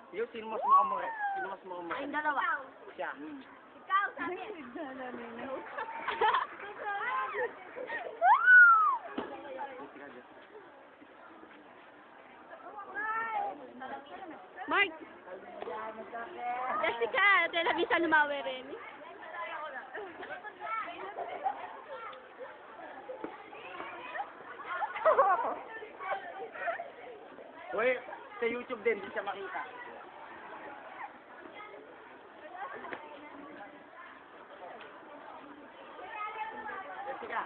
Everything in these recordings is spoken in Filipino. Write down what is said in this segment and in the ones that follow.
Yung sino mas makamura? Sino mas makamura? Ay, dalawa. Siya. Ikaw, sabi. Mark! Jessica, televisa lumawi rin. Uy, sa YouTube din, di siya makita. Jessica,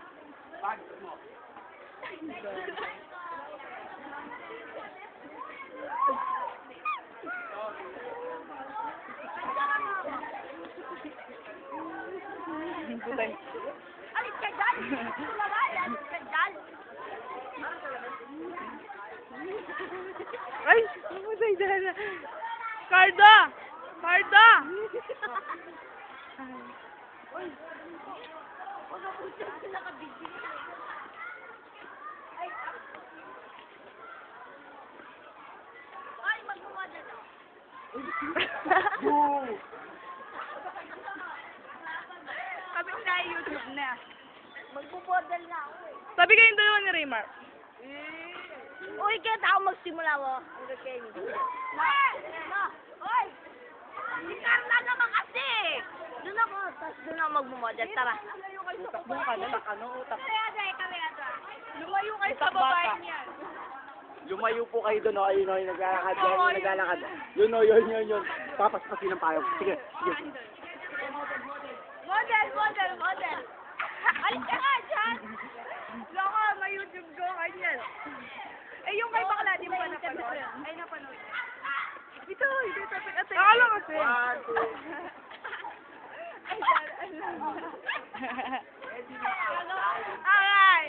bag mo. Putay. Alis ka dyan! Tumawal! Alis ka dyan! Ay! Pumatay dyan. Carda! Carda! Uy! Huwag ako siya nakabigil. Ay! Ay! Magmumod na to. Boo! Sabi ko na YouTube na. Magmumodel na ako eh. Sabi kayong dalawa ni Raymar. Uy, kaya ako magsimula mo. Ang gakenyo. Ma! Uy! Si Carla naman kasi! Doon ako, tapos doon ako magmumodel. Tara. Utak mo ka na, ano, utak. Lumayo kayo sa Utak bata. babae niyan. Lumayo po kayo doon, ayun o, yung naglalakad, yan, yung naglalakad. Yun o, yun. Papaspasin ng payong. Sige, sige. Model! Alis ka nga dyan! Loko, may YouTube ko, kanyan. Eh, yung kay bakla, di mo pa napanood? Ay, napanood. Ito, topic at akala kasi. One, two. Ay, Ay!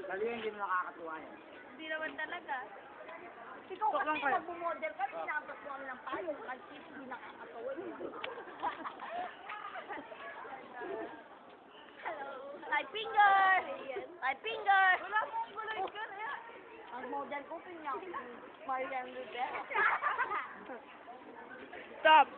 Dali yun, hindi mo nakakatuwa yan. Hindi naman talaga. Ikaw Tok lang kasi kayo. magmumodel ka, pinapot mo kami ng payong. Kasi hindi nakakatawa. Hello. Light finger! Light finger! Wala mong gulay ka na yan. Ang model ko, pinya. Marian Rivera. Stop.